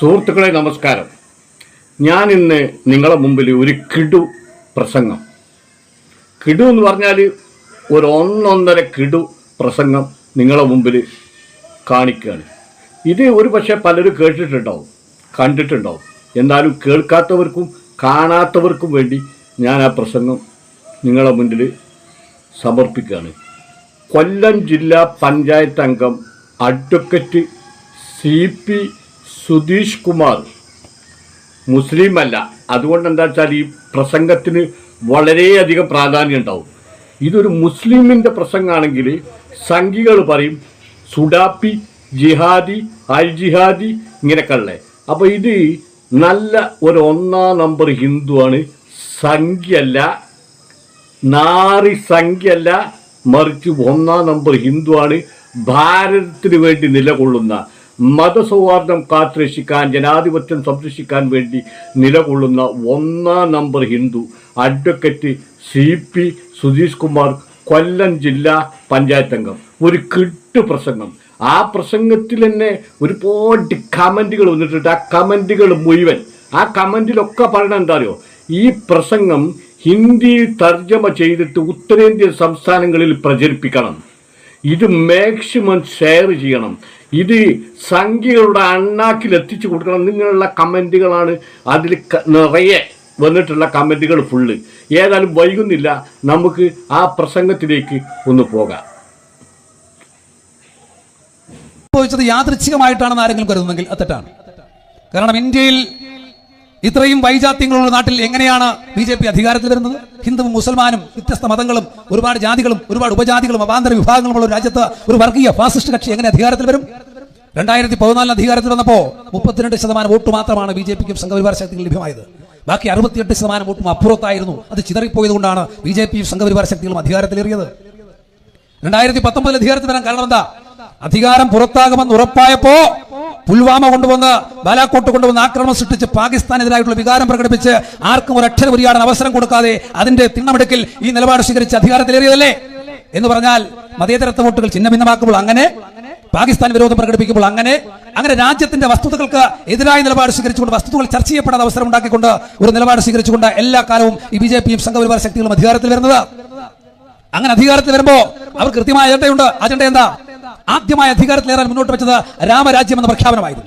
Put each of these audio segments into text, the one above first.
സുഹൃത്തുക്കളെ നമസ്കാരം. ഞാൻ ഇന്ന് നിങ്ങളെ മുമ്പിൽ ഒരു പ്രസംഗം കിടു എന്ന് പറഞ്ഞാൽ ഒരു ഒന്നൊന്നര പ്രസംഗം നിങ്ങളെ മുമ്പിൽ കാണിക്കുകയാണ്. ഇത് ഒരു പക്ഷേ പലരും കേട്ടിട്ടുണ്ടാവും, കണ്ടിട്ടുണ്ടാവും. എന്നാലും കേൾക്കാത്തവർക്കും കാണാത്തവർക്കും വേണ്ടി ഞാൻ ആ പ്രസംഗം നിങ്ങളെ മുന്നിൽ സമർപ്പിക്കുകയാണ്. കൊല്ലം ജില്ലാ പഞ്ചായത്ത് അംഗം അഡ്വക്കേറ്റ് CP സുധീഷ് കുമാർ മുസ്ലിം അല്ല. അതുകൊണ്ട് എന്താ വെച്ചാൽ ഈ പ്രസംഗത്തിന് വളരെയധികം പ്രാധാന്യം ഉണ്ടാവും. ഇതൊരു മുസ്ലിമിൻ്റെ പ്രസംഗമാണെങ്കിൽ സംഘികൾ പറയും സുഡാപ്പി, ജിഹാദി, അൽ ജിഹാദി ഇങ്ങനെയൊക്കെ ഉള്ളത്. അപ്പോൾ ഇത് നല്ല ഒരു ഒന്നാം നമ്പർ ഹിന്ദുവാണ്. സംഖ്യല്ല, നാറി സംഖ്യല്ല, മറിച്ച് ഒന്നാം നമ്പർ ഹിന്ദുവാണ്. ഭാരതത്തിന് വേണ്ടി നിലകൊള്ളുന്ന, മതസൗഹാർദ്ദം കാത്തുരക്ഷിക്കാൻ, ജനാധിപത്യം സംരക്ഷിക്കാൻ വേണ്ടി നിലകൊള്ളുന്ന ഒന്നാം number Hindu advocate CP Sudheesh Kumar, Kollam ജില്ലാ പഞ്ചായത്ത് അംഗം. ഒരു പ്രസംഗം. ആ പ്രസംഗത്തിൽ തന്നെ ഒരുപാട് കമൻറ്റുകൾ വന്നിട്ടുണ്ട്. ആ കമൻറ്റുകൾ മുഴുവൻ, ആ കമൻറ്റിലൊക്കെ പറയണത് എന്താ അറിയോ, ഈ പ്രസംഗം ഹിന്ദിയിൽ തർജ്ജമ ചെയ്തിട്ട് ഉത്തരേന്ത്യൻ സംസ്ഥാനങ്ങളിൽ പ്രചരിപ്പിക്കണം. ഇത് മാക്സിമം ഷെയർ ചെയ്യണം. ഇത് സംഖ്യകളുടെ അണ്ണാക്കിൽ എത്തിച്ചു കൊടുക്കണം. നിങ്ങളുള്ള കമൻറ്റുകളാണ് അതിൽ നിറയെ വന്നിട്ടുള്ള കമൻറ്റുകൾ ഫുള്ള്. ഏതായാലും വൈകുന്നില്ല, നമുക്ക് ആ പ്രസംഗത്തിലേക്ക് ഒന്ന് പോകാം. സംഭവിച്ചത് യാദൃച്ഛികമായിട്ടാണെന്ന് ആരെങ്കിലും കരുതുന്നെങ്കിൽ അത് തെറ്റാണ്. കാരണം ഇന്ത്യയിൽ ഇത്രയും വൈജാത്യങ്ങളുള്ള നാട്ടിൽ എങ്ങനെയാണ് BJP അധികാരത്തിൽ വരുന്നത്? ഹിന്ദുവും മുസൽമാനും വ്യത്യസ്ത മതങ്ങളും ഒരുപാട് ജാതികളും ഒരുപാട് ഉപജാതികളും അവാന്തര വിഭാഗങ്ങളുമുള്ള ഒരു രാജ്യത്ത് ഒരു വർഗീയ ഫാസിസ്റ്റ് കക്ഷി എങ്ങനെ അധികാരത്തിൽ വരും? 2014 അധികാരത്തിൽ വന്നപ്പോൾ 32% വോട്ട് മാത്രമാണ് BJPക്കും സംഘപരിവാര ശക്തികൾ ലഭ്യമായത്. ബാക്കി 68% വോട്ടും അപ്പുറത്തായിരുന്നു. അത് ചിതറിപ്പോയത് കൊണ്ടാണ് BJPയും സംഘപരിവാര ശക്തികളും അധികാരത്തിലേറിയത്. 2019 അധികാരത്തിൽ വരാൻ കാരണം എന്താ? അധികാരം പുറത്താകുമെന്ന് ഉറപ്പായപ്പോ പുൽവാമ കൊണ്ടുവന്ന്, ബാലാക്കോട്ട് കൊണ്ടുവന്ന് ആക്രമണം സൃഷ്ടിച്ച് പാകിസ്ഥാനെതിരായിട്ടുള്ള വികാരം പ്രകടിപ്പിച്ച് ആർക്കും ഒരു അക്ഷരം ഉരിയാടാൻ അവസരം കൊടുക്കാതെ അതിന്റെ തിണ്ണമെടുക്കിൽ ഈ നിലപാട് സ്വീകരിച്ച് അധികാരത്തിലേറിയതല്ലേ? എന്ന് പറഞ്ഞാൽ മതേതരത്വ വോട്ടുകൾ ചിഹ്ന ഭിന്നമാക്കുമ്പോൾ അങ്ങനെ, പാകിസ്ഥാൻ വിരോധം പ്രകടിപ്പിക്കുമ്പോൾ അങ്ങനെ രാജ്യത്തിന്റെ വസ്തുതകൾക്ക് എതിരായ നിലപാട് സ്വീകരിച്ചുകൊണ്ട്, വസ്തുതകൾ ചർച്ച ചെയ്യപ്പെടാതെ അവസരം ഉണ്ടാക്കിക്കൊണ്ട് ഒരു നിലപാട് സ്വീകരിച്ചുകൊണ്ട് എല്ലാ കാലവും ഈ BJPയും സംഘപരിവാര ശക്തികളും അധികാരത്തിൽ വരുന്നത്. അങ്ങനെ അധികാരത്തിൽ വരുമ്പോ അവർ കൃത്യമായ അജണ്ടയുണ്ട്. അജണ്ട എന്താ? ആദ്യമായ അധികാരത്തിലേറാൻ മുന്നോട്ട് വെച്ചത് രാമരാജ്യം എന്ന പ്രഖ്യാപനമായിരുന്നു.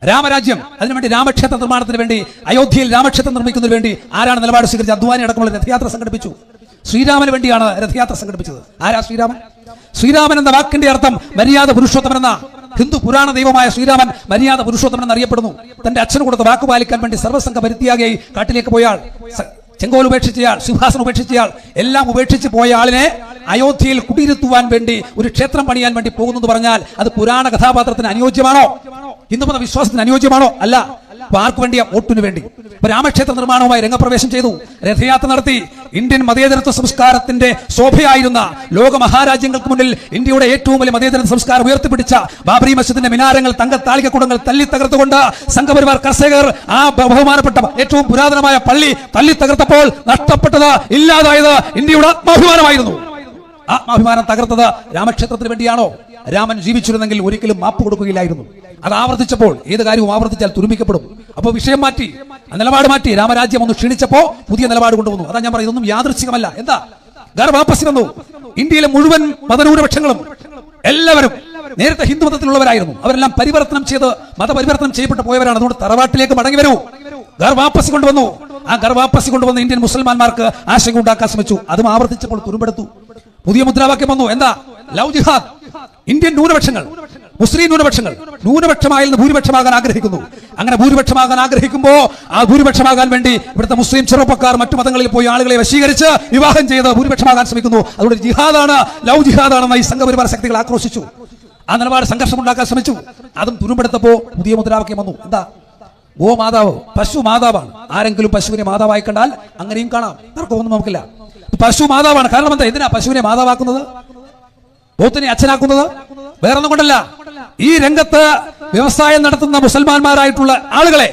രാമരാജ്യം, അതിനുവേണ്ടി രാമക്ഷേത്ര നിർമ്മാണത്തിന് വേണ്ടി, അയോധ്യയിൽ രാമക്ഷേത്രം നിർമ്മിക്കുന്നതിന് വേണ്ടി ആരാണ് നിലപാട് സ്വീകരിച്ചത്? അദ്വാനി അടക്കമുള്ള രഥയാത്ര സംഘടിപ്പിച്ചു. ശ്രീരാമന് വേണ്ടിയാണ് രഥയാത്ര സംഘടിപ്പിച്ചത്. ആരാ ശ്രീരാമൻ? ശ്രീരാമൻ എന്ന വാക്കിന്റെ അർത്ഥം മര്യാദ പുരുഷോത്തമൻ എന്ന. ഹിന്ദു പുരാണ ദൈവമായ ശ്രീരാമൻ മര്യാദ പുരുഷോത്തമൻ എന്നറിയപ്പെടുന്നു. തന്റെ അച്ഛന് കൊടുത്ത വാക്ക് പാലിക്കാൻ വേണ്ടി സർവ്വസംഘ പരിത്യാഗിയായി കാട്ടിലേക്ക് പോയാൾ, ചെങ്കോൽ ഉപേക്ഷിച്ചയാൾ, സിംഹാസനം ഉപേക്ഷിച്ചയാൾ, എല്ലാം ഉപേക്ഷിച്ച് പോയ ആളിനെ അയോധ്യയിൽ കുടിയിരുത്തുവാൻ വേണ്ടി ഒരു ക്ഷേത്രം പണിയാൻ വേണ്ടി പോകുന്നു പറഞ്ഞാൽ അത് പുരാണ കഥാപാത്രത്തിന് അനുയോജ്യമാണോ? ഹിന്ദുമത വിശ്വാസത്തിന് അനുയോജ്യമാണോ? അല്ല. ആർക്കു വേണ്ടിയാ? വോട്ടിന് വേണ്ടി. രാമക്ഷേത്ര നിർമ്മാണവുമായി രംഗപ്രവേശം ചെയ്തു, രഥയാത്ര നടത്തി. ഇന്ത്യൻ മതേതരത്വ സംസ്കാരത്തിന്റെ ശോഭയായിരുന്ന ലോക മഹാരാജ്യങ്ങൾക്ക് മുന്നിൽ ഇന്ത്യയുടെ ഏറ്റവും വലിയ മതേതര സംസ്കാരം ഉയർത്തിപ്പിടിച്ച ബാബറി മസ്ജിദിന്റെ മിനാരങ്ങൾ, തങ്കത്താളികക്കുടങ്ങൾ തല്ലി തകർത്തുകൊണ്ട് സംഘപരിവാർ കർഷകർ ആ ബഹുമാനപ്പെട്ട ഏറ്റവും പുരാതനമായ പള്ളി തല്ലി തകർത്തപ്പോൾ നഷ്ടപ്പെട്ടത്, ഇല്ലാതായത് ഇന്ത്യയുടെ ആത്മാഭിമാനമായിരുന്നു. ആത്മാഭിമാനം തകർത്തത് രാമക്ഷേത്രത്തിന് വേണ്ടിയാണോ? രാമൻ ജീവിച്ചിരുന്നെങ്കിൽ ഒരിക്കലും മാപ്പ് കൊടുക്കുകയില്ലായിരുന്നു. അത് ആവർത്തിച്ചപ്പോൾ, ഏത് കാര്യവും ആവർത്തിച്ചാൽ തുരുമ്പിക്കപ്പെടും. അപ്പോൾ വിഷയം മാറ്റി, നിലപാട് മാറ്റി. രാമരാജ്യം ഒന്ന് ക്ഷീണിച്ചപ്പോ പുതിയ നിലപാട് കൊണ്ടുവന്നു. അതാ ഞാൻ പറയുന്നത്, ഇതൊന്നും യാദൃച്ഛികമല്ല. എന്താ? ഗർഭാപ്പസി വന്നു. ഇന്ത്യയിലെ മുഴുവൻ മതന്യൂനപക്ഷങ്ങളും എല്ലാവരും നേരത്തെ ഹിന്ദു മതത്തിലുള്ളവരായിരുന്നു. അവരെല്ലാം പരിവർത്തനം ചെയ്ത് മതപരിവർത്തനം ചെയ്യപ്പെട്ടു പോയവരാണ്. അതുകൊണ്ട് തറവാട്ടിലേക്ക് മടങ്ങി വരൂ. ഗർഭാപ്പസി കൊണ്ടുവന്നു. ആ ഗർഭാപ്പസി കൊണ്ടുവന്ന് ഇന്ത്യൻ മുസൽമാന്മാർക്ക് ആശങ്ക ഉണ്ടാക്കാൻ ശ്രമിച്ചു. അതും ആവർത്തിച്ചപ്പോൾ തുരുമ്പെടുത്തു. പുതിയ മുദ്രാവാക്യം വന്നു. എന്താ? ലവ് ജിഹാദ്. ഇന്ത്യൻ ന്യൂനപക്ഷങ്ങൾ, മുസ്ലിം ന്യൂനപക്ഷങ്ങൾ ന്യൂനപക്ഷമായി ഭൂരിപക്ഷമാകാൻ ആഗ്രഹിക്കുന്നു. അങ്ങനെ ഭൂരിപക്ഷമാകാൻ ആഗ്രഹിക്കുമ്പോൾ ആ ഭൂരിപക്ഷമാകാൻ വേണ്ടി ഇവിടുത്തെ മുസ്ലിം ചെറുപ്പക്കാർ മറ്റു മതങ്ങളിൽ പോയി ആളുകളെ വശീകരിച്ച് വിവാഹം ചെയ്ത് ഭൂരിപക്ഷമാകാൻ ശ്രമിക്കുന്നു. അതുകൊണ്ട് ജിഹാദാണ്, ലവ് ജിഹാദാണെന്ന് ഈ സംഘപരിവാര ശക്തികൾ ആക്രോശിച്ചു. ആ നിലപാട് സംഘർഷം ഉണ്ടാക്കാൻ ശ്രമിച്ചു. അതും തുരുമ്പെടുത്തപ്പോ പുതിയ മുദ്രാവാക്യം വന്നു. എന്താ? ഗോമാതാവ്, പശു മാതാവാണ്. ആരെങ്കിലും പശുവിനെ മാതാവായി കണ്ടാൽ അങ്ങനെയും കാണാം, തർക്കമൊന്നും നമുക്കില്ല. പശു മാതാവാണ്. കാരണം എന്താ? എന്തിനാ പശുവിനെ മാതാവാക്കുന്നത്, പോത്തിനെ അച്ഛനാക്കുന്നത്? വേറൊന്നും കൊണ്ടല്ല. ഈ രംഗത്ത് വ്യവസായം നടത്തുന്ന മുസൽമാന്മാരായിട്ടുള്ള ആളുകളെ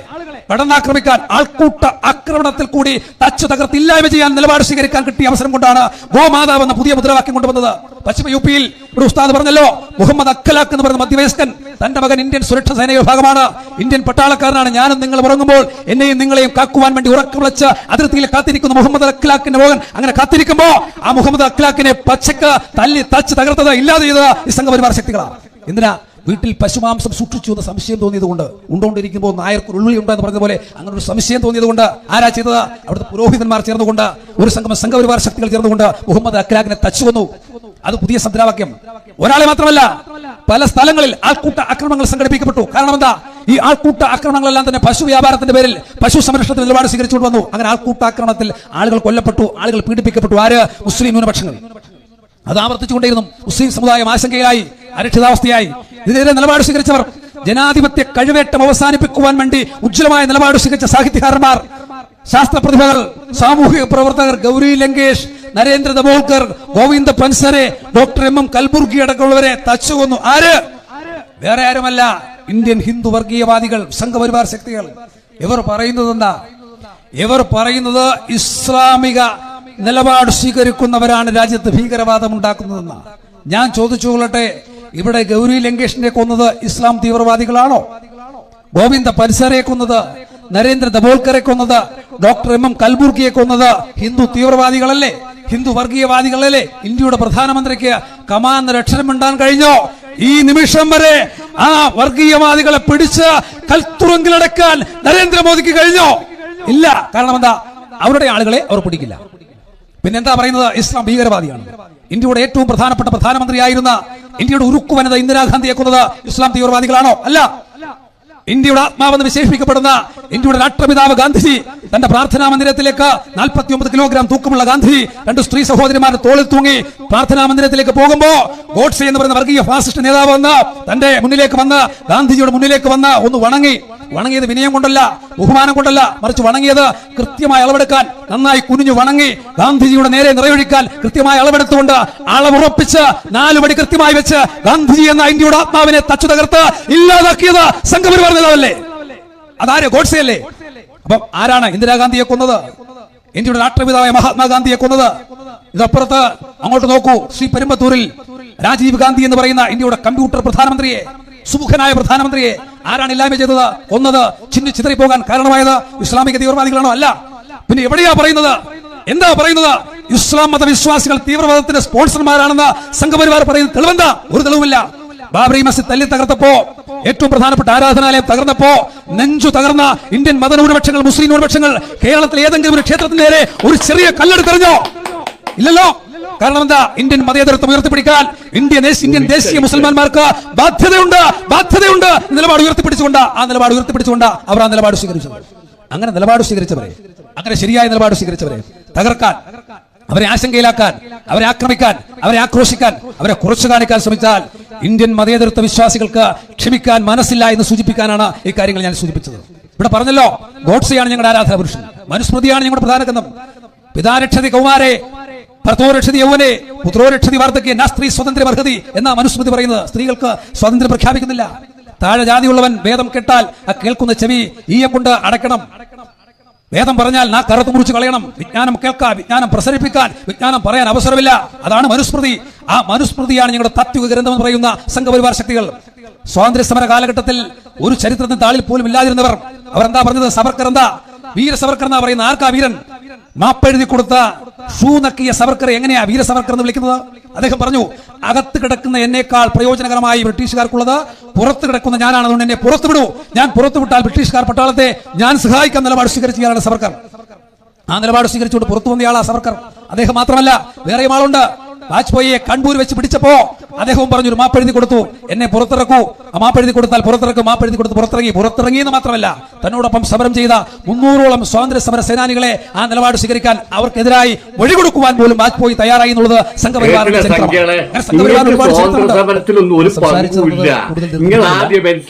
കടന്നാക്രമിക്കാൻ, ആൾക്കൂട്ട ആക്രമണത്തിൽ കൂടി തച്ചു തകർത്തില്ലായ്മ ചെയ്യാൻ നിലപാട് സ്വീകരിക്കാൻ കിട്ടിയ അവസരം കൊണ്ടാണ് ഗോമാതാവ് എന്ന പുതിയ മുദ്രാവാക്യം കൊണ്ടുവന്നത്. പശ്ചിമ യുപിയിൽ ഒരു ഉസ്താദ് പറഞ്ഞല്ലോ, മുഹമ്മദ് അഖ്ലാഖ് എന്ന് പറയുന്ന മധ്യവയസ്കൻ, തന്റെ മകൻ ഇന്ത്യൻ സുരക്ഷാ സേന വിഭാഗമാണ്, ഇന്ത്യൻ പട്ടാളക്കാരനാണ്, ഞാനും നിങ്ങൾ ഉറങ്ങുമ്പോൾ എന്നെയും നിങ്ങളെയും കാക്കുവാൻ വേണ്ടി ഉറക്കമിളച്ച് അതിർത്തിയിൽ കാത്തിരിക്കുന്ന മുഹമ്മദ് അഖ്ലാഖിന്റെ മകൻ അങ്ങനെ കാത്തിരിക്കുമ്പോ ആ മുഹമ്മദ് അഖ്ലാഖിനെ പച്ചക്ക് തല്ലി തച്ച് തകർത്തത്, ഇല്ലാതെ ചെയ്തത് ഈ സംഘപരിവാർ ശക്തികളാണ്. എന്തിനാ? വീട്ടിൽ പശുമാംസം സൂക്ഷിച്ചു എന്ന് സംശയം തോന്നിയതുകൊണ്ട്, ഉണ്ടോണ്ടിരിക്കുമ്പോൾ നായർക്ക് ഉള്ളിൽ ഉണ്ടെന്ന് പറഞ്ഞതുപോലെ അങ്ങനെ ഒരു സംശയം തോന്നിയതുകൊണ്ട് ആരാ ചെയ്തത്? അവിടുത്തെ പുരോഹിതന്മാർ ചേർന്നുകൊണ്ട്, ഒരു സംഘം സംഘപരിവാർ ശക്തികൾ ചേർന്നുകൊണ്ട് മുഹമ്മദ് അഖ്ലാഖിനെ തച്ചു കൊന്നു. അത് പുതിയ മുദ്രാവാക്യം. ഒരാളെ മാത്രമല്ല, പല സ്ഥലങ്ങളിൽ ആൾക്കൂട്ട ആക്രമണങ്ങൾ സംഘടിപ്പിക്കപ്പെട്ടു. കാരണം എന്താ? ഈ ആൾക്കൂട്ട ആക്രമണങ്ങളെല്ലാം തന്നെ പശു വ്യാപാരത്തിന്റെ പേരിൽ പശു സംരക്ഷണത്തിന് നിലപാട് സ്വീകരിച്ചുകൊണ്ട് വന്നു. അങ്ങനെ ആൾക്കൂട്ട ആക്രമണത്തിൽ ആളുകൾ കൊല്ലപ്പെട്ടു, ആളുകൾ പീഡിപ്പിക്കപ്പെട്ടു. ആര്? മുസ്ലിം ന്യൂനപക്ഷങ്ങൾ. അത് ആവർത്തിച്ചുകൊണ്ടേയിരുന്നു. മുസ്ലിം സമുദായം ആശങ്കയിലായി, അരക്ഷിതാവസ്ഥയായി. ഇതിനെതിരെ നിലപാട് സ്വീകരിച്ചവർ, ജനാധിപത്യ കഴിവേറ്റം അവസാനിപ്പിക്കുവാൻ വേണ്ടി ഉജ്ജ്വലമായ നിലപാട് സ്വീകരിച്ച സാഹിത്യകാരന്മാർ, ശാസ്ത്ര പ്രതിഭകൾ, സാമൂഹിക പ്രവർത്തകർ, ഗൗരി ലങ്കേഷ്, നരേന്ദ്ര ദബോൾക്കർ, ഗോവിന്ദ പൻസരെ, ഡോക്ടർ എം കൽബുർഗി അടക്കമുള്ളവരെ തച്ചുകൊന്നു. ആര്? വേറെ ആരുമല്ല, ഇന്ത്യൻ ഹിന്ദു വർഗീയവാദികൾ, സംഘപരിവാർ ശക്തികൾ. ഇവർ പറയുന്നത് എന്താ? ഇവർ പറയുന്നത് ഇസ്ലാമിക നിലപാട് സ്വീകരിക്കുന്നവരാണ് രാജ്യത്ത് ഭീകരവാദം ഉണ്ടാക്കുന്നതെന്ന്. ഞാൻ ചോദിച്ചു കൊള്ളട്ടെ, ഇവിടെ ഗൗരി ലങ്കേഷിനെ കൊന്നത് ഇസ്ലാം തീവ്രവാദികളാണോ? ഗോവിന്ദ പൻസരെ കൊന്നത്, നരേന്ദ്ര ദബോൾക്കറെ കൊന്നത്, ഡോക്ടർ എം കൽബുർഗിയെ കൊന്നത് ഹിന്ദു തീവ്രവാദികളല്ലേ? ഹിന്ദു വർഗീയവാദികളല്ലേ? ഇന്ത്യയുടെ പ്രധാനമന്ത്രിക്ക് കമാൻ രക്ഷരമിണ്ടാൻ കഴിഞ്ഞോ? ഈ നിമിഷം വരെ ആ വർഗീയവാദികളെ പിടിച്ച് കൽത്തുറങ്കിലടക്കാൻ നരേന്ദ്രമോദിക്ക് കഴിഞ്ഞോ? ഇല്ല. കാരണം എന്താ? അവരുടെ ആളുകളെ അവർ പിടിക്കില്ല. പിന്നെന്താ പറയുന്നത്? ഇസ്ലാം ഭീകരവാദിയാണ്. ഇന്ത്യയുടെ ഏറ്റവും പ്രധാനപ്പെട്ട പ്രധാനമന്ത്രിയായിരുന്ന ഇന്ത്യയുടെ ഉരുക്കു വനിത ഇന്ദിരാഗാന്ധിയെ കൊന്നത് ഇസ്ലാം തീവ്രവാദികളാണോ? അല്ല. ഇന്ത്യയുടെ ആത്മാവെന്ന് വിശേഷിപ്പിക്കപ്പെടുന്ന ഇന്ത്യയുടെ രാഷ്ട്രപിതാവ് ഗാന്ധിജി തന്റെ പ്രാർത്ഥനാ മന്ദിരത്തിലേക്ക് 49 കിലോഗ്രാം തൂക്കമുള്ള ഗാന്ധിജി 2 സ്ത്രീ സഹോദരിമാരുടെ തോളിൽ തൂങ്ങി പ്രാർത്ഥനാ മന്ദിരത്തിലേക്ക് പോകുമ്പോ ഗോഡ്സെ എന്ന് പറയുന്ന വർഗീയ ഫാസിസ്റ്റ് നേതാവ് വന്ന് തന്റെ മുന്നിലേക്ക് വന്ന്, ഗാന്ധിജിയുടെ മുന്നിലേക്ക് വന്ന് ഒന്ന് വണങ്ങി. വണങ്ങിയത് വിനയം കൊണ്ടല്ല, ബഹുമാനം കൊണ്ടല്ല, മറിച്ച് വണങ്ങിയത് കൃത്യമായി അളവെടുക്കാൻ, നന്നായി കുനിഞ്ഞു വണങ്ങി ഗാന്ധിജിയുടെ നേരെ നിറയൊഴിക്കാൻ കൃത്യമായി അളവെടുത്തുകൊണ്ട് അളവുറപ്പിച്ച് 4 പടി കൃത്യമായി വെച്ച് ഗാന്ധിജി എന്ന ഇന്ത്യയുടെ ആത്മാവിനെ തച്ചു തകർത്ത് ഇല്ലാതാക്കിയത് സംഘപരിവാർ നേതാവല്ലേ? അതാര്? ഗോഡ്സെയല്ലേ? അപ്പം ആരാണ് ഇന്ദിരാഗാന്ധിയെ കൊന്നത്? ഇന്ത്യയുടെ രാഷ്ട്രപിതാവായ മഹാത്മാഗാന്ധിയെ കൊന്നത്. ഇതപ്പുറത്ത് അങ്ങോട്ട് നോക്കൂ, ശ്രീ പെരുമ്പത്തൂരിൽ രാജീവ് ഗാന്ധി എന്ന് പറയുന്ന ഇന്ത്യയുടെ കമ്പ്യൂട്ടർ പ്രധാനമന്ത്രിയെ, സുമുഖനായ പ്രധാനമന്ത്രിയെ ആരാണ് ഇല്ലായ്മ ചെയ്തത്, കൊന്നത്, ചിതറിപ്പോകാൻ കാരണമായത്? ഇസ്ലാമിക തീവ്രവാദികളാണോ? അല്ല. പിന്നെ എവിടെയാ പറയുന്നത്? എന്താ പറയുന്നത്? ഇസ്ലാം മതവിശ്വാസികൾ തീവ്രവാദത്തിന്റെ സ്പോൺസർമാരാണെന്ന് സംഘപരിവാർ പറയുന്നത് തെളിവെന്താ? ഒരു തെളിവുമില്ല. ബാബറി മസ്ജിദ് തല്ലി തകർത്തപ്പോ, ഏറ്റവും പ്രധാനപ്പെട്ട ആരാധനാലയം തകർന്നപ്പോ നെഞ്ചു തകർന്ന ഇന്ത്യൻ മതന്യൂനപക്ഷങ്ങൾ, മുസ്ലിം ന്യൂനപക്ഷങ്ങൾ കേരളത്തിൽ ഏതെങ്കിലും ഒരു ക്ഷേത്രത്തിന് നേരെ ഒരു ചെറിയ കല്ലെടുത്തെറിഞ്ഞോ? ഇല്ലല്ലോ. കാരണം എന്താ? ഇന്ത്യൻ മതേതരത്വം ഉയർത്തിപ്പിടിക്കാൻ ഇന്ത്യൻ ദേശീയ മുസൽമാന്മാർക്ക് ബാധ്യതയുണ്ട് നിലപാട് ഉയർത്തിപ്പിടിച്ചുകൊണ്ട് അവർ ആ നിലപാട് സ്വീകരിച്ചത്. അങ്ങനെ നിലപാട് സ്വീകരിച്ചവരെ, അങ്ങനെ ശരിയായ നിലപാട് സ്വീകരിച്ചവരെ തകർക്കാൻ, അവരെ ആശങ്കയിലാക്കാൻ, അവരെ ആക്രമിക്കാൻ, അവരെ ആക്രോശിക്കാൻ, അവരെ കുറച്ചു കാണിക്കാൻ ശ്രമിച്ചാൽ ഇന്ത്യൻ മതേതരത്വ വിശ്വാസികൾക്ക് ക്ഷമിക്കാൻ മനസ്സില്ല എന്ന് സൂചിപ്പിക്കാനാണ് ഈ കാര്യങ്ങൾ ഞാൻ സൂചിപ്പിച്ചത്. ഇവിടെ പറഞ്ഞല്ലോ, ഗോഡ്സെയാണ് ഞങ്ങളുടെ ആരാധന പുരുഷൻ, മനുസ്മൃതിയാണ് ഞങ്ങളുടെ പ്രധാന ഗ്രന്ഥം. പിതാരക്ഷതി കൗമാരെ ഭർത്തോരക്ഷതി യൗവനെ പുത്രോരക്ഷതി വാർദ്ധക്യ നാസ്ത്രീ സ്വാതന്ത്ര്യം അർഹതി എന്നാ മനുസ്മൃതി പറയുന്നത്. സ്ത്രീകൾക്ക് സ്വാതന്ത്ര്യം പ്രഖ്യാപിക്കുന്നില്ല. താഴെ ജാതിയുള്ളവൻ വേദം കേട്ടാൽ ആ കേൾക്കുന്ന ചെവി ഈയം കൊണ്ട് അടയ്ക്കണം. വേദം പറഞ്ഞാൽ നാ കറുത്തു മുറിച്ച് കളയണം. വിജ്ഞാനം കേൾക്കാൻ, വിജ്ഞാനം പ്രസരിപ്പിക്കാൻ, വിജ്ഞാനം പറയാൻ അവസരമില്ല. അതാണ് മനുസ്മൃതി. ആ മനുസ്മൃതിയാണ് ഞങ്ങളുടെ താത്വിക ഗ്രന്ഥം എന്ന് പറയുന്ന സംഘപരിവാർ ശക്തികൾ. സ്വാതന്ത്ര്യ സമര കാലഘട്ടത്തിൽ ഒരു ചരിത്രത്തിന് താളിൽ പോലും ഇല്ലാതിരുന്നവർ, അവർ എന്താ പറഞ്ഞത്? സവർക്കർ എന്താ? വീര സവർക്കർ എന്നാ പറയുന്നത്. ആർക്കാ വീരൻ? മാപ്പെഴുതി കൊടുത്ത ഷൂ നക്കിയ സവർക്കറെ എങ്ങനെയാ വീര സവർക്കർ എന്ന് വിളിക്കുന്നത്? അദ്ദേഹം പറഞ്ഞു, അകത്ത് കിടക്കുന്ന എന്നേക്കാൾ പ്രയോജനകരമായി ബ്രിട്ടീഷുകാർക്കുള്ളത് പുറത്ത് കിടക്കുന്ന ഞാനാണ്, അതുകൊണ്ട് എന്നെ പുറത്തു വിടൂ. ഞാൻ പുറത്തു വിട്ടാൽ ബ്രിട്ടീഷുകാർ പട്ടാളത്തെ ഞാൻ സഹായിക്കാൻ നിലപാട് സ്വീകരിച്ചയാളാണ് സവർക്കർ. ആ നിലപാട് സ്വീകരിച്ചുകൊണ്ട് പുറത്തു വന്നയാളാ സവർക്കർ. അദ്ദേഹം മാത്രമല്ല, വേറെയും ആളുണ്ട്. വാജ്പേയിയെ കൺപൂർ വെച്ച് പിടിച്ചപ്പോ അദ്ദേഹവും പറഞ്ഞു, മാപ്പെഴുതി കൊടുത്തു, എന്നെ പുറത്തിറക്കൂ. ആ മാപ്പെഴുതി കൊടുത്താൽ പുറത്തിറക്കും. മാപ്പെഴുതി കൊടുത്ത് പുറത്തിറങ്ങിയെന്ന് മാത്രമല്ല, തന്നോടൊപ്പം സമരം ചെയ്ത 300ഓളം സ്വാതന്ത്ര്യ സമര സേനാനികളെ ആ നിലപാട് സ്വീകരിക്കാൻ, അവർക്കെതിരായി വഴികൊടുക്കുവാൻ പോലും വാജ്പേയി തയ്യാറായി എന്നുള്ളത് സംഘപരിവാറിന്റെ ചരിത്രമാണ്.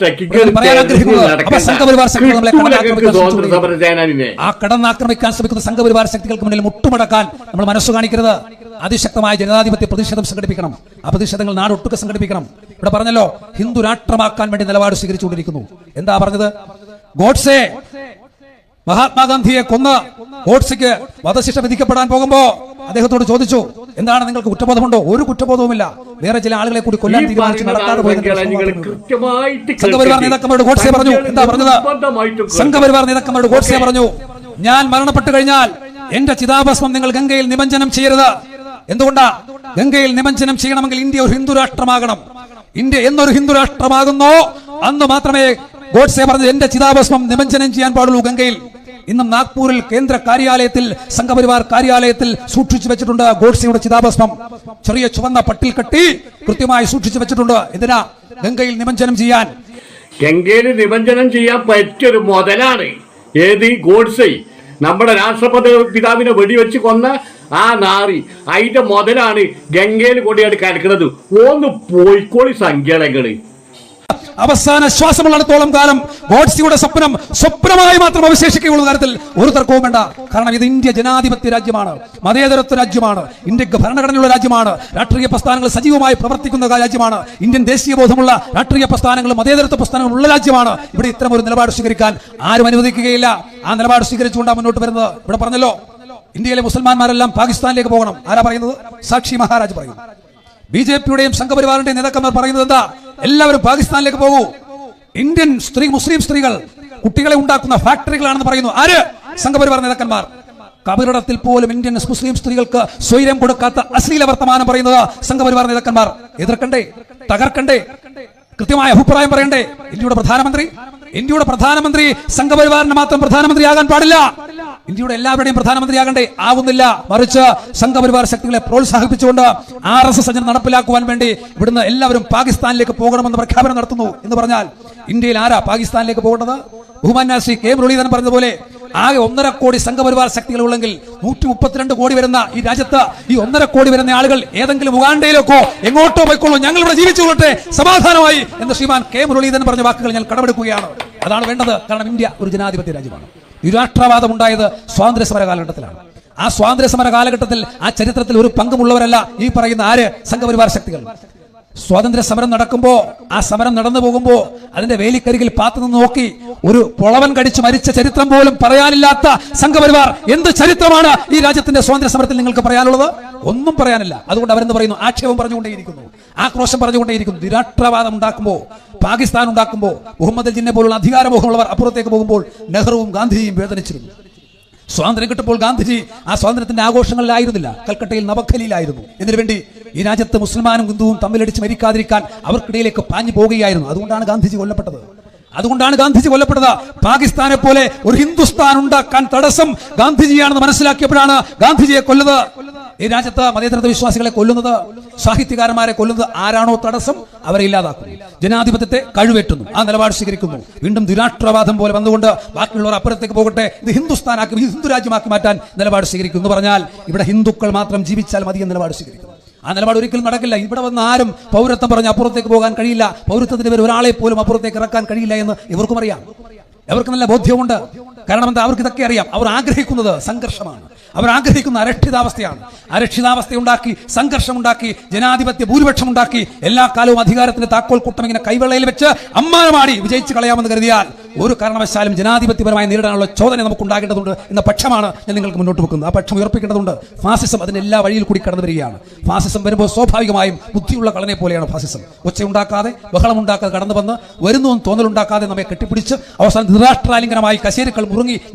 ആ കടന്നാക്രമിക്കാൻ ശ്രമിക്കുന്ന സംഘപരിവാർ ശക്തികൾക്ക് മുന്നിൽ മുട്ടുമടക്കാൻ നമ്മൾ മനസ്സു കാണിക്കരുത്. അതിശക്തമായ ജനാധിപത്യ പ്രതിഷേധം സംഘടിപ്പിക്കണം. ആ പ്രതിഷേധങ്ങൾ നാടൊട്ടുക്കെ സംഘടിപ്പിക്കണം. ഇവിടെ പറഞ്ഞല്ലോ, ഹിന്ദു രാഷ്ട്രമാക്കാൻ വേണ്ടി നിലപാട് സ്വീകരിച്ചുകൊണ്ടിരിക്കുന്നു. എന്താ പറഞ്ഞത്? ഗോഡ്സെ മഹാത്മാഗാന്ധിയെ കൊന്ന് ഗോഡ്സെക്ക് വധശിക്ഷ വിധിക്കപ്പെടാൻ പോകുമ്പോ അദ്ദേഹത്തോട് ചോദിച്ചു, എന്താണ് നിങ്ങൾക്ക് കുറ്റബോധമുണ്ടോ? ഒരു കുറ്റബോധവുമില്ല, വേറെ ചില ആളുകളെ കൂടി കൊല്ലാൻ തീരുമാനിച്ചു, നടക്കാതെ പോയത്. സംഘപരിവാർ നേതാക്കന്മാരോട് ഗോഡ്സെ പറഞ്ഞു, എന്താ പറഞ്ഞത്? സംഘപരിവാർ നേതാക്കന്മാരോട് ഗോഡ്സെ പറഞ്ഞു, ഞാൻ മരണപ്പെട്ടു കഴിഞ്ഞാൽ എന്റെ ചിതാഭസ്മം നിങ്ങൾ ഗംഗയിൽ നിമഞ്ജനം ചെയ്യരുത്. എന്തുകൊണ്ടാ? ഗംഗയിൽ നിമഞ്ജനം ചെയ്യണമെങ്കിൽ ഇന്ത്യ ഒരു ഹിന്ദു രാഷ്ട്രമാകണം. ഇന്ത്യ എന്നൊരു ഹിന്ദു രാഷ്ട്രമാകുന്നോ അന്ന് മാത്രമേ ഗോഡ്സെ പറഞ്ഞത് എന്റെ ചിതാഭസ്മം നിമഞ്ജനം ചെയ്യാൻ പാടുള്ളൂ ഗംഗയിൽ. ഇന്നും നാഗ്പൂരിൽ കേന്ദ്ര കാര്യാലയത്തിൽ, സംഘപരിവാർ കാര്യാലയത്തിൽ സൂക്ഷിച്ചു വെച്ചിട്ടുണ്ട് ഗോഡ്സെയുടെ ചിതാഭസ്മം. ചെറിയ ചുവന്ന പട്ടിൽ കെട്ടി കൃത്യമായി സൂക്ഷിച്ചു വെച്ചിട്ടുണ്ട്. എന്തിനാ? ഗംഗയിൽ നിമഞ്ജനം ചെയ്യാൻ. ഗംഗയിൽ നിമഞ്ജനം ചെയ്യാൻ പറ്റിയൊരു മുതലാണ് ഏത്? ഗോഡ്സെ. നമ്മുടെ രാഷ്ട്രപതി പിതാവിനെ വെടിവെച്ച് കൊന്ന ആ നാറി, അതിന്റെ മുതലാണ് ഗംഗയിൽ കൊണ്ടുപോയി കിടക്കുന്നത്. ഒന്ന് പോയിക്കോളി സംഖ്യകളെങ്ങള്. അവസാന ശ്വാസമുള്ളിടത്തോളം കാലം ഗോഡ്സെയുടെ സ്വപ്നമായി മാത്രം അവശേഷിക്കുകയുള്ള കാര്യത്തിൽ ഒരു തർക്കവും വേണ്ട. കാരണം ഇത് ഇന്ത്യ ജനാധിപത്യ രാജ്യമാണ്, മതേതരത്വ രാജ്യമാണ്, ഇന്ത്യക്ക് ഭരണഘടനയുള്ള രാജ്യമാണ്, രാഷ്ട്രീയ പ്രസ്ഥാനങ്ങൾ സജീവമായി പ്രവർത്തിക്കുന്ന രാജ്യമാണ്, ഇന്ത്യൻ ദേശീയ ബോധമുള്ള രാഷ്ട്രീയ പ്രസ്ഥാനങ്ങളും മതേതരത്വ പ്രസ്ഥാനങ്ങളും ഉള്ള രാജ്യമാണ്. ഇവിടെ ഇത്തരം ഒരു നിലപാട് സ്വീകരിക്കാൻ ആരും അനുവദിക്കുകയില്ല. ആ നിലപാട് സ്വീകരിച്ചുകൊണ്ടാണ് മുന്നോട്ട് വരുന്നത്. ഇവിടെ പറഞ്ഞല്ലോ, ഇന്ത്യയിലെ മുസൽമാന്മാരെല്ലാം പാകിസ്ഥാനിലേക്ക് പോകണം. ആരാ പറയുന്നത്? സാക്ഷി മഹാരാജ് പറയുന്നു. ബിജെപിയുടെയും സംഘപരിവാറിന്റെയും നേതാക്കന്മാർ പറയുന്നത് എന്താ? എല്ലാവരും പാകിസ്ഥാനിലേക്ക് പോകൂ. ഇന്ത്യൻ മുസ്ലിം സ്ത്രീകൾ കുട്ടികളെ ഉണ്ടാക്കുന്ന ഫാക്ടറികളാണെന്ന് പറയുന്നു. ആര്? സംഘപരിവാർ നേതാക്കന്മാർ. കബറിടത്തിൽ പോലും ഇന്ത്യൻ മുസ്ലിം സ്ത്രീകൾക്ക് സ്വൈര്യം കൊടുക്കാത്ത അശ്ലീല വർത്തമാനം പറയുന്നത് സംഘപരിവാർ നേതാക്കന്മാർ. എതിർക്കണ്ടേ? തകർക്കണ്ടേ? കൃത്യമായ അഭിപ്രായം പറയണ്ടേ? ഇന്ത്യയുടെ പ്രധാനമന്ത്രി സംഘപരിവാറിന് മാത്രം പ്രധാനമന്ത്രിയാകാൻ പാടില്ല. ഇന്ത്യയുടെ എല്ലാവരുടെയും പ്രധാനമന്ത്രിയാകണ്ടേ? ആകുന്നില്ല. മറിച്ച് സംഘപരിവാർ ശക്തികളെ പ്രോത്സാഹിപ്പിച്ചുകൊണ്ട് RSS അജണ്ട നടപ്പിലാക്കുവാൻ വേണ്ടി ഇവിടുന്ന് എല്ലാവരും പാകിസ്ഥാനിലേക്ക് പോകണമെന്ന് പ്രഖ്യാപനം നടത്തുന്നു. എന്ന് പറഞ്ഞാൽ ഇന്ത്യയിൽ ആരാ പാകിസ്ഥാനിലേക്ക് പോകേണ്ടത്? ബഹുമാന്യ ശ്രീ കെ മുരളീധരൻ പറഞ്ഞതുപോലെ ആകെ 1.5 കോടി സംഘപരിവാർ ശക്തികൾ ഉള്ളെങ്കിൽ 132 കോടി വരുന്ന ഈ രാജ്യത്ത് ഈ 1.5 കോടി വരുന്ന ആളുകൾ ഏതെങ്കിലും ഉഗാണ്ടയിലേക്കോ എങ്ങോട്ടോ പോയിക്കോളൂ, ഞങ്ങൾ ഇവിടെ ജീവിച്ചു കൊള്ളട്ടെ സമാധാനമായി എന്ന് ശ്രീമാൻ കെ മുരളീധരൻ പറഞ്ഞ വാക്കുകൾ ഞാൻ കടമെടുക്കുകയാണ്. അതാണ് വേണ്ടത്. കാരണം ഇന്ത്യ ഒരു ജനാധിപത്യ രാജ്യമാണ്. നിരാഷ്ട്രവാദം ഉണ്ടായത് സ്വാതന്ത്ര്യ സമര കാലഘട്ടത്തിലാണ്. ആ സ്വാതന്ത്ര്യ സമര കാലഘട്ടത്തിൽ ആ ചരിത്രത്തിൽ ഒരു പങ്കുമുള്ളവരല്ല ഈ പറയുന്ന ആര്? സംഘപരിവാർ ശക്തികൾ. സ്വാതന്ത്ര്യ സമരം നടക്കുമ്പോ, ആ സമരം നടന്നു പോകുമ്പോ അതിന്റെ വേലിക്കരികിൽ പാത്തുനിന്ന് നോക്കി ഒരു പൊളവൻ കടിച്ചു മരിച്ച ചരിത്രം പോലും പറയാനില്ലാത്ത സംഘപരിവാർ എന്ത് ചരിത്രമാണ് ഈ രാജ്യത്തിന്റെ സ്വാതന്ത്ര്യ സമരത്തിൽ നിങ്ങൾക്ക് പറയാനുള്ളത്? ഒന്നും പറയാനില്ല. അതുകൊണ്ട് അവരെന്ന് പറയുന്നു, ആക്ഷേപം പറഞ്ഞുകൊണ്ടേയിരിക്കുന്നു, ആക്രോശം പറഞ്ഞുകൊണ്ടേയിരിക്കുന്നു. നിരാഷ്ട്രവാദം ഉണ്ടാക്കുമ്പോ, പാകിസ്ഥാൻ ഉണ്ടാക്കുമ്പോൾ, മുഹമ്മദ് ജിന്നെ പോലുള്ള അധികാരമോഹമുള്ളവർ അപ്പുറത്തേക്ക് പോകുമ്പോൾ നെഹ്റുവും ഗാന്ധിജിയും വേദനിച്ചിരുന്നു. സ്വാതന്ത്ര്യം കിട്ടുമ്പോൾ ഗാന്ധിജി ആ സ്വാതന്ത്ര്യത്തിന്റെ ആഘോഷങ്ങളിലായിരുന്നില്ല, കൽക്കട്ടയിൽ നവഖലിയിലായിരുന്നു. ഇതിനുവേണ്ടി ഈ രാജ്യത്ത് മുസ്ലിമാനും ഹിന്ദുവും തമ്മിലടിച്ച് മരിക്കാതിരിക്കാൻ അവർക്കിടയിലേക്ക് പാഞ്ഞു പോകുകയായിരുന്നു. അതുകൊണ്ടാണ് ഗാന്ധിജി കൊല്ലപ്പെട്ടത്. പാകിസ്ഥാനെ പോലെ ഒരു ഹിന്ദുസ്ഥാൻ ഉണ്ടാക്കാൻ തടസ്സം ഗാന്ധിജിയാണെന്ന് മനസ്സിലാക്കിയപ്പോഴാണ് ഗാന്ധിജിയെ കൊല്ലുന്നത്. ഈ രാജ്യത്ത് മതേതരത്വ വിശ്വാസികളെ കൊല്ലുന്നത്, സാഹിത്യകാരന്മാരെ കൊല്ലുന്നത് ആരാണോ തടസ്സം അവരെ ഇല്ലാതാക്കുന്നു. ജനാധിപത്യത്തെ കഴിവേറ്റുന്നു, ആ നിലപാട് സ്വീകരിക്കുന്നു. വീണ്ടും ദുരാഷ്ട്രവാദം പോലെ വന്നുകൊണ്ട് ബാക്കിയുള്ളവർ അപ്പുറത്തേക്ക് പോകട്ടെ, ഇത് ഹിന്ദുസ്ഥാനാക്കി, ഹിന്ദു രാജ്യമാക്കി മാറ്റാൻ നിലപാട് സ്വീകരിക്കുന്നു. എന്ന് പറഞ്ഞാൽ ഇവിടെ ഹിന്ദുക്കൾ മാത്രം ജീവിച്ചാൽ മതി എന്ന നിലപാട് സ്വീകരിക്കുന്നു. ആ നിലപാട് ഒരിക്കലും നടക്കില്ല. ഇവിടെ വന്ന് ആരും പൗരത്വം പറഞ്ഞ് അപ്പുറത്തേക്ക് പോകാൻ കഴിയില്ല, പൗരത്വത്തിന്റെ പേര് ഒരാളെ പോലും അപ്പുറത്തേക്ക് ഇറക്കാൻ കഴിയില്ല എന്ന് ഇവർക്കും അറിയാം. അവർക്ക് നല്ല ബോധ്യമുണ്ട്. കാരണം എന്താ? അവർക്ക് ഇതൊക്കെ അറിയാം. അവർ ആഗ്രഹിക്കുന്നത് സംഘർഷമാണ്, അവർ ആഗ്രഹിക്കുന്ന അരക്ഷിതാവസ്ഥയാണ്. അരക്ഷിതാവസ്ഥയുണ്ടാക്കി, സംഘർഷമുണ്ടാക്കി, ജനാധിപത്യ ഭൂരിപക്ഷം ഉണ്ടാക്കി, എല്ലാ കാലവും അധികാരത്തിന്റെ താക്കോൽ കൂട്ടം ഇങ്ങനെ കൈവെള്ളയിൽ വെച്ച് അമ്മാനമാടി വിജയിച്ചു കളയാമെന്ന് കരുതിയാൽ ഒരു കാരണവശാലും ജനാധിപത്യപരമായി നേരിടാനുള്ള ചോദന നമുക്ക് ഉണ്ടാകേണ്ടതുണ്ട് എന്ന പക്ഷമാണ് ഞാൻ നിങ്ങൾക്ക് മുന്നോട്ട് വെക്കുന്നത്. ആ പക്ഷം ഉയർപ്പിക്കേണ്ടതുണ്ട്. ഫാസിസം അതിന്റെ എല്ലാ വഴിയിൽ കൂടി കടന്നു വരികയാണ്. ഫാസിസം വരുമ്പോൾ സ്വാഭാവികമായും ബുദ്ധിയുള്ള കളനെ പോലെയാണ് ഫാസിസം. ഒച്ചയുണ്ടാക്കാതെ, ബഹളമുണ്ടാക്കാതെ കടന്നു വന്ന് വരുന്നുവെന്ന് തോന്നലുണ്ടാക്കാതെ നമ്മെ കെട്ടിപ്പിടിച്ച് അവസാനം നിരാഷ്ട്രാലിംഗനമായി കശേരുക്കൾ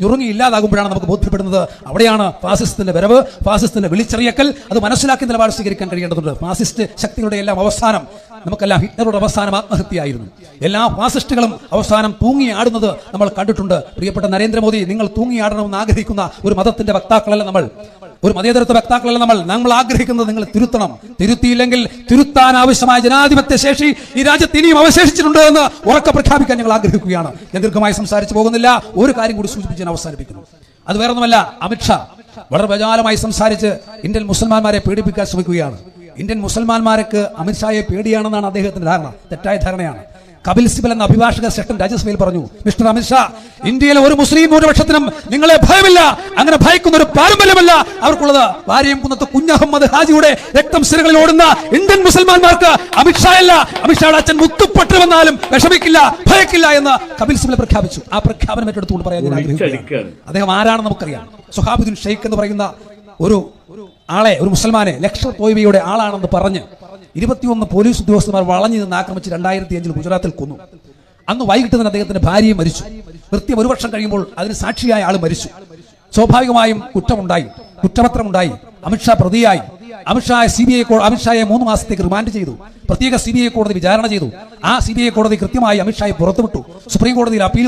ഞുറുങ്ങി ഇല്ലാതാകുമ്പോഴാണ് നമുക്ക് ബോധ്യപ്പെടുന്നത് അവിടെയാണ് ഫാസിസത്തിന്റെ വരവ്, ഫാസിസത്തിന്റെ വിളിച്ചറിയക്കൽ. അത് മനസ്സിലാക്കി നിലപാട് സ്വീകരിക്കാൻ കഴിയേണ്ടതുണ്ട്. ഫാസിസ്റ്റ് ശക്തികളുടെ എല്ലാം അവസാനം, നമുക്കെല്ലാം ഹിറ്റ്ലറുടെ അവസാനം ആത്മഹത്യയായിരുന്നു. എല്ലാ ഫാസിസ്റ്റുകളും അവസാനം തൂങ്ങിയാടുന്നത് നമ്മൾ കണ്ടിട്ടുണ്ട്. പ്രിയപ്പെട്ട നരേന്ദ്രമോദി, നിങ്ങൾ തൂങ്ങിയാടണമെന്ന് ആഗ്രഹിക്കുന്ന ഒരു മതത്തിന്റെ വക്താക്കളല്ല നമ്മൾ, ഒരു മതേതരത്വ വക്താക്കളല്ല നമ്മൾ ആഗ്രഹിക്കുന്നത് നിങ്ങൾ തിരുത്തണം. തിരുത്തിയില്ലെങ്കിൽ തിരുത്താൻ ആവശ്യമായ ജനാധിപത്യ ശേഷി ഈ രാജ്യത്ത് ഇനിയും അവശേഷിച്ചിട്ടുണ്ട് എന്ന് ഉറക്കെ പ്രഖ്യാപിക്കാൻ ഞങ്ങൾ ആഗ്രഹിക്കുകയാണ്. ഞാൻ ദീർഘമായി സംസാരിച്ചു പോകുന്നില്ല. ഒരു കാര്യം കൂടി സൂചിപ്പിച്ച് ഞാൻ അവസാനിപ്പിക്കുന്നു. അത് വേറൊന്നുമല്ല, അമിത്ഷാ വളരെ വിശാലമായി സംസാരിച്ച് ഇന്ത്യൻ മുസൽമാന്മാരെ പീഡിപ്പിക്കാൻ ശ്രമിക്കുകയാണ്. ഇന്ത്യൻ മുസൽമാന്മാർക്ക് അമിത്ഷായെ പേടിയാണെന്നാണ് അദ്ദേഹത്തിന്റെ ധാരണ. തെറ്റായ ധാരണയാണ്. കപിൽ സിബൽ എന്ന അഭിഭാഷക ശ്രേഷ്ഠൻ രാജ്യസഭയിൽ പറഞ്ഞു, മിസ്റ്റർ അമിത്ഷാ, ഇന്ത്യയിലെ ഒരു മുസ്ലിം ന്യൂനപക്ഷത്തിനും നിങ്ങളെ ഭയമില്ല, അങ്ങനെ ഭയക്കുന്ന ഒരു പാരമ്പര്യമല്ല അവർക്കുള്ളത്. വാര്യംകുന്നത്ത് കുഞ്ഞഹമ്മദ് ഹാജിയുടെ രക്തം സിരകളിൽ ഓടുന്ന ഇന്ത്യൻ മുസൽമാന്മാർക്ക് അമിത്ഷായല്ല, അമിത്ഷായുടെ അച്ഛൻ മുത്തുപ്പട്ട് വന്നാലും വിഷമിക്കില്ല, ഭയക്കില്ല എന്ന് കപിൽ സിബൽ പ്രഖ്യാപിച്ചു. ആ പ്രഖ്യാപനം ഏറ്റെടുത്തുകൊണ്ട് പറയാൻ ഞാൻ ആഗ്രഹിക്കുകയാണ്. അദ്ദേഹം ആരാണെന്ന് നമുക്കറിയാം. സുഹാബുദ്ദീൻ ഷെയ്ഖ് എന്ന് പറയുന്ന ഒരു ആളെ, ഒരു മുസൽമാനെ ലഷ്കർ തോയ്ബയുടെ ആളാണെന്ന് പറഞ്ഞ് 21 പോലീസ് ഉദ്യോഗസ്ഥന്മാർ വളഞ്ഞു നിന്ന് ആക്രമിച്ച് 2005 ഗുജറാത്തിൽ കൊന്നു. അന്ന് വൈകിട്ട് തന്നെ അദ്ദേഹത്തിന്റെ ഭാര്യയും മരിച്ചു. കൃത്യം 1 വർഷം കഴിയുമ്പോൾ അതിന് സാക്ഷിയായ ആൾ മരിച്ചു. സ്വാഭാവികമായും കുറ്റമുണ്ടായി, കുറ്റപത്രമുണ്ടായി. അമിത്ഷാ പ്രതിയായി. അമിത്ഷായെ 3 മാസത്തേക്ക് റിമാൻഡ് ചെയ്തു. പ്രത്യേക CBI കോടതി വിചാരണ ചെയ്തു. ആ CBI കോടതി കൃത്യമായി അമിത്ഷായെ പുറത്തുവിട്ടു. സുപ്രീം കോടതിയിൽ അപ്പീൽ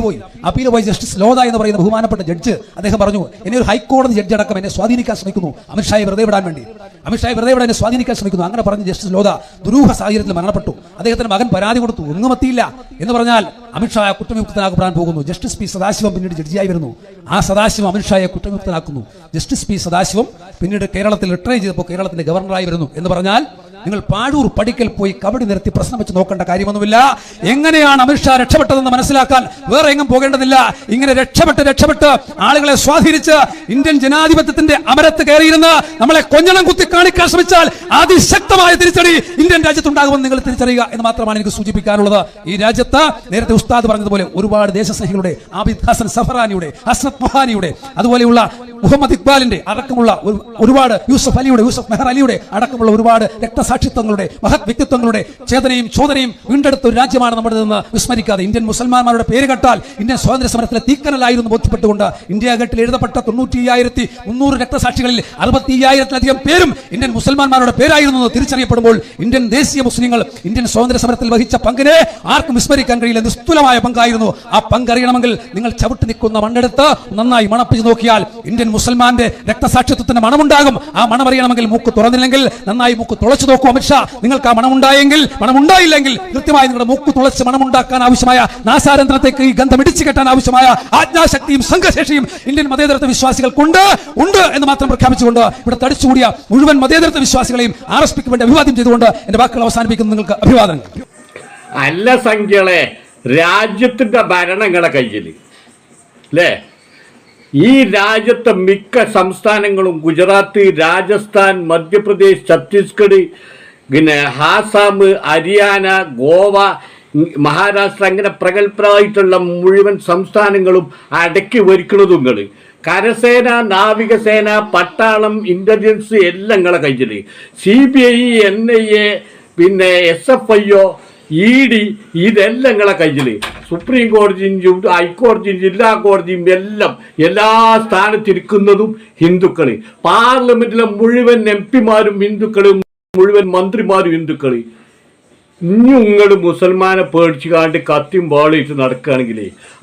പോയി ജസ്റ്റിസ് ലോധ എന്ന് പറയുന്ന ബഹുമാനപ്പെട്ട ജഡ്ജ് അദ്ദേഹം പറഞ്ഞു, എന്നെ ഒരു ഹൈക്കോടതി ജഡ്ജി അടക്കം എന്നെ സ്വാധീനിക്കാൻ ശ്രമിക്കുന്നു, അമിത്ഷായെ വെറുതെ വിടാൻ വേണ്ടി, അമിത്ഷായെ വെറുതെ വിടാൻ എന്നെ സ്വാധീനിക്കാൻ ശ്രമിക്കുന്നു. അങ്ങനെ പറഞ്ഞ് ജസ്റ്റിസ് ലോധ ദുരൂഹ സാഹചര്യത്തിൽ മരണപ്പെട്ടു. അദ്ദേഹത്തിന്റെ മകൻ പരാതി കൊടുത്തു, ഒന്നും എത്തിയില്ല എന്ന് പറഞ്ഞാൽ അമിത്ഷാ കുറ്റവിമുക്തനാക്കപ്പെടാൻ പോകുന്നു. ജസ്റ്റിസ് പി സദാശിവം പിന്നീട് ജഡ്ജിയായി വരുന്നു. ആ സദാശിവം അമിത്ഷായെ കുറ്റവിമുക്തനാക്കുന്നു. ജസ്റ്റിസ് പി സദാശിവം പിന്നീട് കേരളത്തിൽ റിട്ടയർ ചെയ്തപ്പോൾ കേരളത്തിന്റെ ഗവർണറായി വരുന്നു. എന്ന് പറഞ്ഞാൽ നിങ്ങൾ പാഴൂർ പടിക്കൽ പോയി കബഡി നിരത്തി പ്രശ്നം വെച്ച് നോക്കേണ്ട കാര്യമൊന്നുമില്ല. എങ്ങനെയാണ് അമിത്ഷാ രക്ഷപ്പെട്ടതെന്ന് മനസ്സിലാക്കാൻ വേറെ എങ്ങും പോകേണ്ടതില്ല. ഇങ്ങനെ രക്ഷപ്പെട്ട് ആളുകളെ സ്വാധീനിച്ച് ഇന്ത്യൻ ജനാധിപത്യത്തിന്റെ അമരത്ത് കയറിയിരുന്ന് നമ്മളെ കൊഞ്ഞണം കുത്തി കാണിക്കാൻ ശ്രമിച്ചാൽ അതിശക്തമായ തിരിച്ചടി ഇന്ത്യൻ രാജ്യത്തുണ്ടാകുമെന്ന് നിങ്ങൾ തിരിച്ചറിയുക എന്ന് മാത്രമാണ് എനിക്ക് സൂചിപ്പിക്കാനുള്ളത്. ഈ രാജ്യത്ത് നേരത്തെ ഉസ്താദ് പറഞ്ഞതുപോലെ ഒരുപാട് ദേശസ്നേഹികളുടെ, ആബിദ് ഹസൻ സഫറാനിയുടെ, ഹസ്രത് മൊഹാനിയുടെ, അതുപോലെയുള്ള മുഹമ്മദ് ഇക്ബാലിന്റെ അടക്കമുള്ള ഒരുപാട്, യൂസഫ് മെഹർ അലിയുടെ അടക്കമുള്ള ഒരുപാട് രക്തസാക്ഷിത്വങ്ങളുടെ, മഹത് വ്യക്തിത്വങ്ങളുടെ ചേതനയും ചോദനയും വീണ്ടെടുത്ത ഒരു രാജ്യമാണ് നമ്മുടേതെന്ന് വിസ്മരിക്കാതെ, ഇന്ത്യൻ മുസൽമാന്മാരുടെ പേര് കേട്ടാൽ ഇന്ത്യൻ സ്വാതന്ത്ര്യ സമരത്തിലെ തീക്കനലായിരുന്നു ബോധ്യപ്പെട്ടുകൊണ്ട് ഇന്ത്യ ഗേറ്റിൽ എഴുതപ്പെട്ട 95,300 രക്തസാക്ഷികളിൽ 65,000-ലധികം പേരും ഇന്ത്യൻ മുസൽമാന്മാരുടെ പേരായിരുന്നു എന്ന് തിരിച്ചറിയപ്പെടുമ്പോൾ ഇന്ത്യൻ ദേശീയ മുസ്ലിങ്ങൾ ഇന്ത്യൻ സ്വാതന്ത്ര്യ സമരത്തിൽ വഹിച്ച പങ്കിനെ ആർക്കും വിസ്മരിക്കാൻ കഴിയില്ല. നിസ്തുലമായ പങ്കായിരുന്നു. ആ പങ്കറിയണമെങ്കിൽ നിങ്ങൾ ചവിട്ടി നിൽക്കുന്ന മണ്ണെടുത്ത് നന്നായി മണപ്പിച്ച് നോക്കിയാൽ ഇന്ത്യൻ മുസൽമാന്റെ രക്തസാക്ഷിത്വത്തിന്റെ മണമുണ്ടാകും. ആ മണമറിയണമെങ്കിൽ മൂക്ക് തുറന്നില്ലെങ്കിൽ നന്നായി മൂക്ക് തുളച്ചു നോക്കൂ. അമിത്ഷാ, നിങ്ങൾക്ക് ആ മണമുണ്ടായില്ലെങ്കിൽ കൃത്യമായി നിങ്ങളുടെ മൂക്ക് തുളച്ച് മണമുണ്ടാക്കാൻ ആവശ്യമായ നാസാരന്ധ്രത്തേക്ക് ഈ ഗന്ധം ഇടിച്ചു കെട്ടാൻ ആവശ്യമായ ആജ്ഞാശക്തിയും സംഘശേഷിയും ഇന്ത്യൻ മതേതരത്വ വിശ്വാസികൾക്കുണ്ട് എന്ന് മാത്രം പ്രഖ്യാപിച്ചുകൊണ്ട് ഇവിടെ തടിച്ചുകൂടിയ മുഴുവൻ മതേതരത്വ വിശ്വാസികളെയും RSPക്ക് വേണ്ടി അഭിവാദ്യം ചെയ്തുകൊണ്ട് എന്റെ വാക്കുകൾ അവസാനിപ്പിക്കുന്നു. നിങ്ങൾക്ക് അഭിവാദനങ്ങൾ. അല്ല സംഖ്യകളെ, രാജ്യത്തിന്റെ ഭരണങ്ങളുടെ കയ്യിൽ അല്ലേ? ഈ രാജ്യത്തെ മിക്ക സംസ്ഥാനങ്ങളും ഗുജറാത്ത്, രാജസ്ഥാൻ, മധ്യപ്രദേശ്, ഛത്തീസ്ഗഡ്, പിന്നെ ആസാം, ഹരിയാന, ഗോവ, മഹാരാഷ്ട്ര, അങ്ങനെ പ്രഗത്ഭരായിട്ടുള്ള മുഴുവൻ സംസ്ഥാനങ്ങളും അടക്കി ഭരിക്കുന്നതും നിങ്ങൾ. കരസേന, നാവികസേന, പട്ടാളം, ഇന്റലിജൻസ് എല്ലാം നിങ്ങളെ കയ്യിൽ. CBI, NIA, പിന്നെ SFIO, ED ഇതെല്ലാം നിങ്ങളെ കയ്യിൽ. സുപ്രീം കോടതിയും ഹൈക്കോടതിയും ജില്ലാ കോടതിയും എല്ലാം എല്ലാ സ്ഥാനത്തിരിക്കുന്നതും ഹിന്ദുക്കൾ. പാർലമെന്റിലെ മുഴുവൻ MP-മാരും ഹിന്ദുക്കളും, മുഴുവൻ മന്ത്രിമാരും ഹിന്ദുക്കൾ. ഇനി നിങ്ങൾ മുസൽമാനെ പേടിച്ചു കാണ്ട് കത്തിയും വാളിയിട്ട് നടക്കുകയാണെങ്കിൽ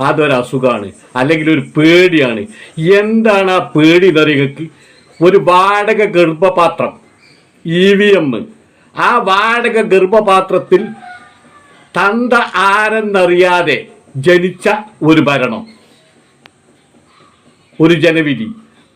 അതൊരസുഖമാണ്, അല്ലെങ്കിൽ ഒരു പേടിയാണ്. എന്താണ് ആ പേടി എന്നറിയങ്ങൾക്ക്? ഒരു വാടക ഗർഭപാത്രം, EVM, ആ വാടക ഗർഭപാത്രത്തിൽ തന്ത ആരെന്നറിയാതെ ജനിച്ച ഒരു ഭരണം, ഒരു ജനവിധി,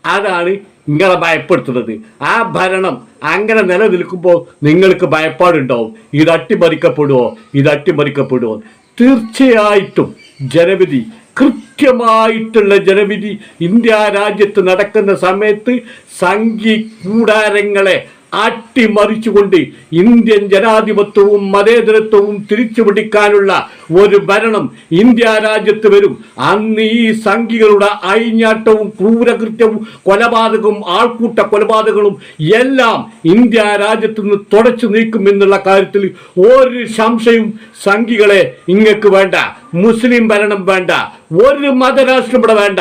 അതാണ് നിങ്ങളെ ഭയപ്പെടുത്തുന്നത്. ആ ഭരണം അങ്ങനെ നിലനിൽക്കുമ്പോൾ നിങ്ങൾക്ക് ഭയപ്പാടുണ്ടാവും. ഇത് അട്ടിമറിക്കപ്പെടുമോ? തീർച്ചയായിട്ടും ജനവിധി, കൃത്യമായിട്ടുള്ള ജനവിധി ഇന്ത്യ രാജ്യത്ത് നടക്കുന്ന സമയത്ത് സംഘി കൂടാരങ്ങളെ അട്ടിമറിച്ചുകൊണ്ട് ഇന്ത്യൻ ജനാധിപത്യവും മതേതരത്വവും തിരിച്ചുപിടിക്കാനുള്ള ഒരു ഭരണം ഇന്ത്യ രാജ്യത്ത് വരും. അന്ന് ഈ സംഘികളുടെ അഴിഞ്ഞാട്ടവും ക്രൂരകൃത്യവും കൊലപാതകവും ആൾക്കൂട്ട കൊലപാതകങ്ങളും എല്ലാം ഇന്ത്യ രാജ്യത്ത് നിന്ന് തുടച്ചു നീക്കും എന്നുള്ള കാര്യത്തിൽ ഒരു സംശയവും സംഘികളെ ഇങ്ങക്ക് വേണ്ട. മുസ്ലിം ഭരണം വേണ്ട, ഒരു മതരാഷ്ട്രം ഇവിടെ വേണ്ട.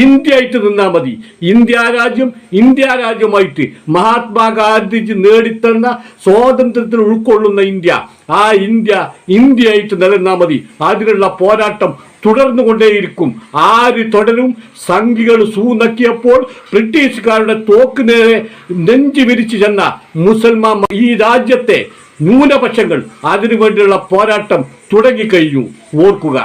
ഇന്ത്യയായിട്ട് നിന്നാൽ മതി. ഇന്ത്യ രാജ്യമായിട്ട് മഹാത്മാഗാന്ധിജി നേടിത്തന്ന സ്വാതന്ത്ര്യത്തിന് ഉൾക്കൊള്ളുന്ന ഇന്ത്യ, ആ ഇന്ത്യയായിട്ട് നിലനിന്നാൽ മതി. അതിനുള്ള പോരാട്ടം തുടർന്നുകൊണ്ടേയിരിക്കും. ആര് തുടരും? സംഘികൾ സൂനക്കിയപ്പോൾ ബ്രിട്ടീഷുകാരുടെ തോക്ക് നേരെ നെഞ്ചു വിരിച്ചു ചെന്ന മുസൽമാൻ ഈ രാജ്യത്തെ ന്യൂനപക്ഷങ്ങൾ അതിനു വേണ്ടിയുള്ള പോരാട്ടം തുടങ്ങിക്കഴിഞ്ഞു. ഓർക്കുക.